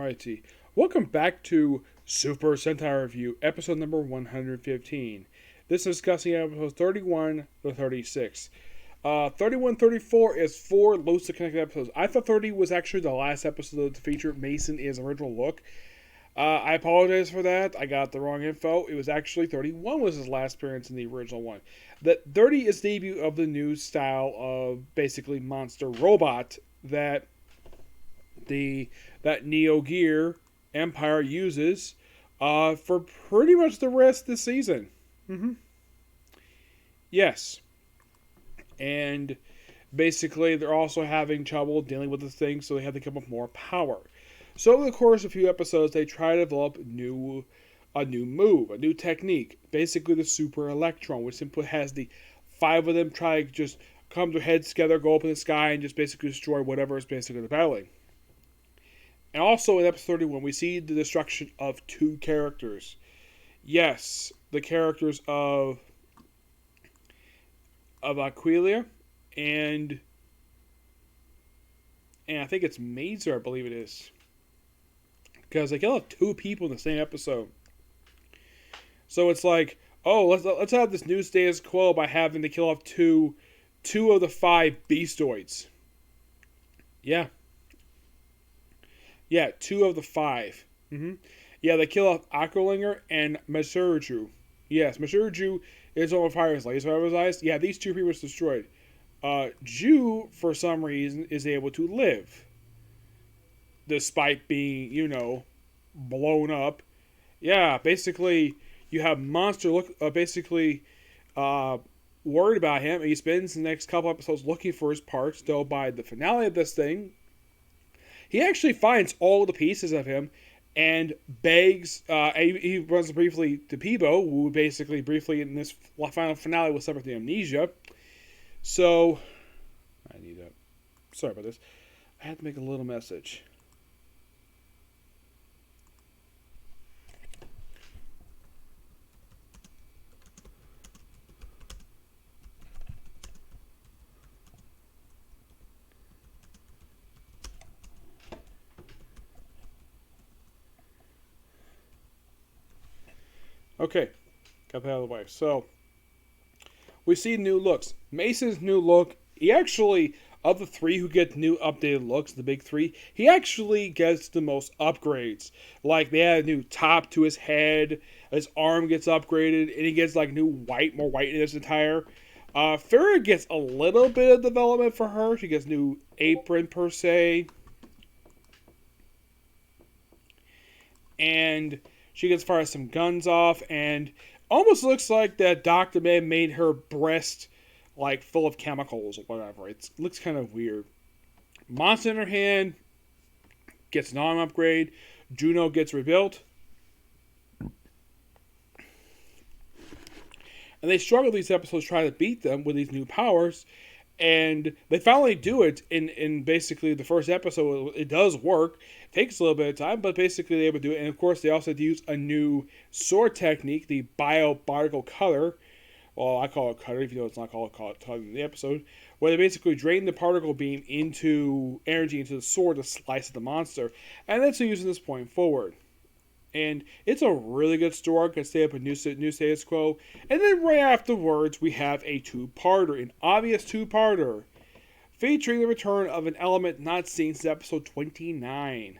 Alrighty. Welcome back to Super Sentai Review, episode number 115. This is discussing episodes 31 to 36. 31 34 is 4 loosely connected episodes. I thought 30 was actually the last episode to feature Mason in his original look. I apologize for that. I got the wrong info. It was actually 31 was his last appearance in the original one. That 30 is the debut of the new style of basically monster robot that Neo Gear Empire uses for pretty much the rest of the season. Yes. And basically they're also having trouble dealing with the thing, so they have to come up with more power. So over the course of a few episodes, they try to develop a new move, a new technique. Basically the Super Electron, which simply has the 5 of them try to just come to heads together, go up in the sky, and just basically destroy whatever is basically the battling. And also in episode 31, we see the destruction of 2 characters. Yes, the characters of Aquilia and I think it's Mazer, I believe it is. Because they kill off 2 people in the same episode. So it's like, oh, let's have this new status quo by having to kill off two of the 5 beastoids. Yeah, 2 of the 5. Yeah, they kill off Aqualinger and Masurju. Yes, Masurju is on fire as laser out of his eyes. Yeah, these 2 people are destroyed. Ju, for some reason, is able to live. Despite being, blown up. Yeah, basically, you have Monster worried about him. He spends the next couple episodes looking for his parts, though by the finale of this thing, he actually finds all the pieces of him and begs, he runs briefly to Peebo, who basically briefly in this final finale will suffer from amnesia. So, sorry about this. I had to make a little message. Okay, got that out of the way. So, we see new looks. Mason's new look, he actually, of the 3 who get new updated looks, the big 3, he actually gets the most upgrades. Like, they add a new top to his head, his arm gets upgraded, and he gets, more white in his attire. Farrah gets a little bit of development for her. She gets new apron, per se. And she gets fired some guns off, and almost looks like that Dr. Man made her breast, full of chemicals or whatever. It looks kind of weird. Monster in her hand gets an arm upgrade. Juno gets rebuilt. And they struggle these episodes trying to beat them with these new powers. And they finally do it in basically the first episode. It does work. It takes a little bit of time, but basically they're able to do it. And of course, they also have to use a new sword technique, the bio-particle cutter. Well, I call it cutter, even though it's not called cutter in the episode. Where they basically drain the particle beam into energy into the sword to slice at the monster. And that's using this point forward. And it's a really good story. Can stay up a new status quo. And then right afterwards, we have a 2-parter, an obvious 2-parter, featuring the return of an element not seen since episode 29,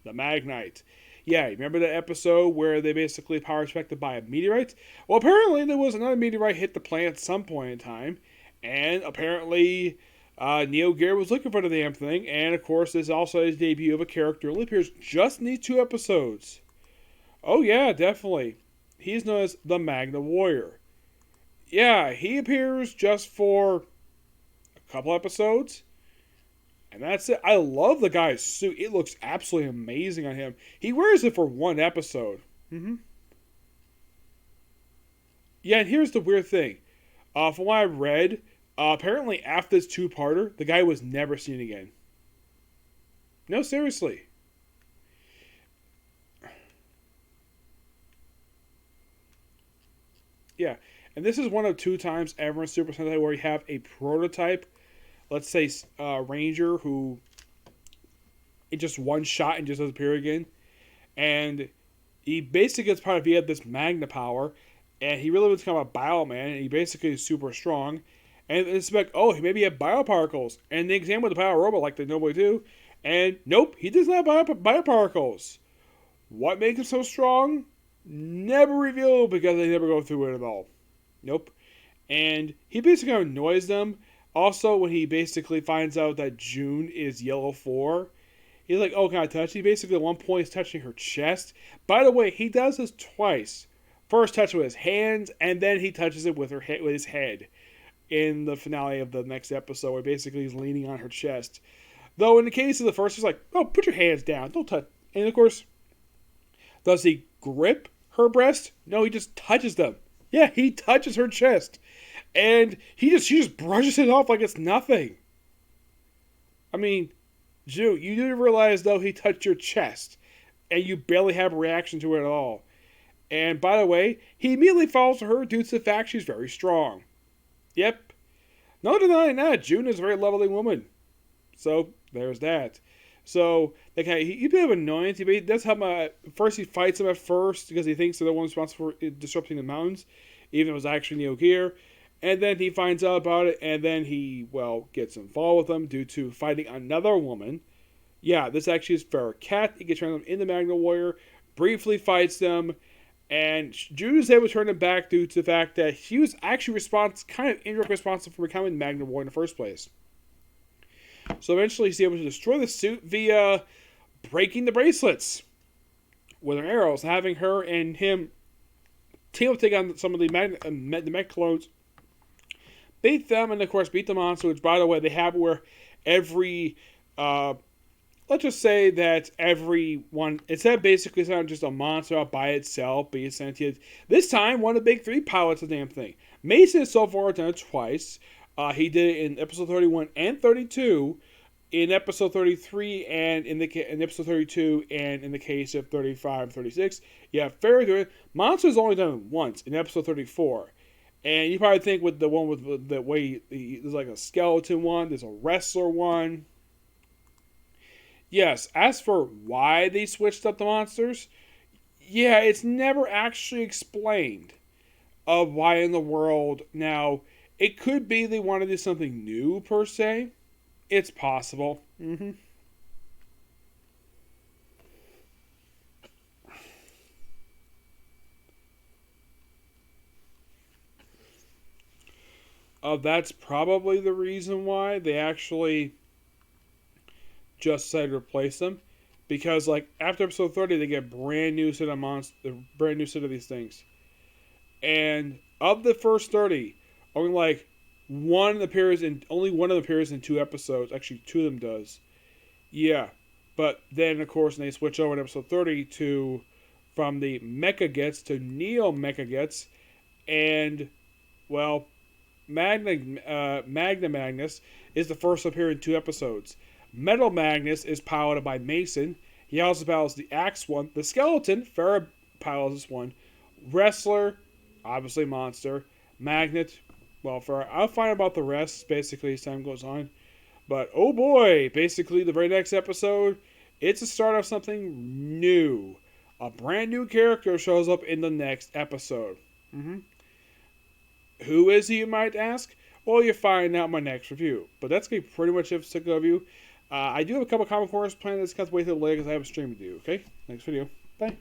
the Magnite. Yeah, remember that episode where they basically power affected by a meteorite? Well, apparently there was another meteorite hit the planet at some point in time, and apparently Neo Gear was looking for the damn thing, and of course this also is the debut of a character who only appears just in these 2 episodes. Oh yeah, definitely. He's known as the Magna Warrior. Yeah, he appears just for a couple episodes. And that's it. I love the guy's suit. It looks absolutely amazing on him. He wears it for 1 episode. Yeah, and here's the weird thing. From what I read, apparently after this 2-parter, the guy was never seen again. No, seriously. Yeah, and this is one of 2 times ever in Super Sentai where you have a prototype, let's say Ranger, who in just one shot and just disappear again. And he basically gets part of he had this magna power, and he really was become a bioman, and he basically is super strong. And it's like, oh, maybe he had bioparticles. And they examine the bio robot like they normally do, and nope, he does not have bioparticles. What makes him so strong? Never revealed because they never go through it at all. Nope. And he basically annoys them. Also, when he basically finds out that June is Yellow 4, he's like, oh, can I touch? He basically at one point is touching her chest. By the way, he does this twice. First touch with his hands, and then he touches it with with his head in the finale of the next episode, where basically he's leaning on her chest. Though in the case of the first, he's like, oh, put your hands down. Don't touch. And of course, does he grip her breast? No, he just touches them. Yeah, he touches her chest. And she just brushes it off like it's nothing. I mean, Jew, you do realize, though, he touched your chest. And you barely have a reaction to it at all. And by the way, he immediately falls for her due to the fact she's very strong. Yep. No denying that, June is a very lovely woman. So, there's that. So, he's a bit of an annoyance. That's how first he fights him at first because he thinks they're the one responsible for disrupting the mountains, even if it was actually Neo Gear. And then he finds out about it, and then he, gets involved with them due to fighting another woman. Yeah, this actually is Farrah Cat. He gets turned them into Magna Warrior, briefly fights them, and June is able to turn them back due to the fact that he was actually kind of indirectly responsible for becoming Magna Warrior in the first place. So eventually he's able to destroy the suit via breaking the bracelets with her arrows, having her and him team up to take on some of the mech clones, beat them, and of course beat the monster, which by the way they have where every let's just say that everyone, instead of basically not just a monster out by itself, be sentient, this time one of the big three pilots the damn thing. Mason has so far done it twice. He did it in episode 31 and 32, in episode 33 and in episode 32, and in the case of 35 and 36. Yeah, fair to it. Monster's only done it once in episode 34. And you probably think with the one with the way there's like a skeleton one, there's a wrestler one. Yes, as for why they switched up the monsters, yeah, it's never actually explained of why in the world. Now, it could be they want to do something new, per se. It's possible. That's probably the reason why they actually just decided to replace them. Because, after episode 30, they get brand new set of these things. And of the first 30, only one appears in 2 episodes. Actually, 2 of them does. Yeah. But then, of course, they switch over in episode 30 from the Mecha Gets to Neo Mecha Gets. And, Magna Magnus is the first to appear in 2 episodes. Metal Magnus is piloted by Mason. He also pilots the Axe one. The Skeleton, Farrah pilots this one. Wrestler, obviously Monster. Magnet, Farrah. I'll find out about the rest, basically, as time goes on. But, oh boy, basically, the very next episode, it's the start of something new. A brand new character shows up in the next episode. Who is he, you might ask? Well, you'll find out in my next review. But that's going to be pretty much it for the review. I do have a couple comic corners planned to discuss way through later because I have a stream to do, okay? Next video. Bye.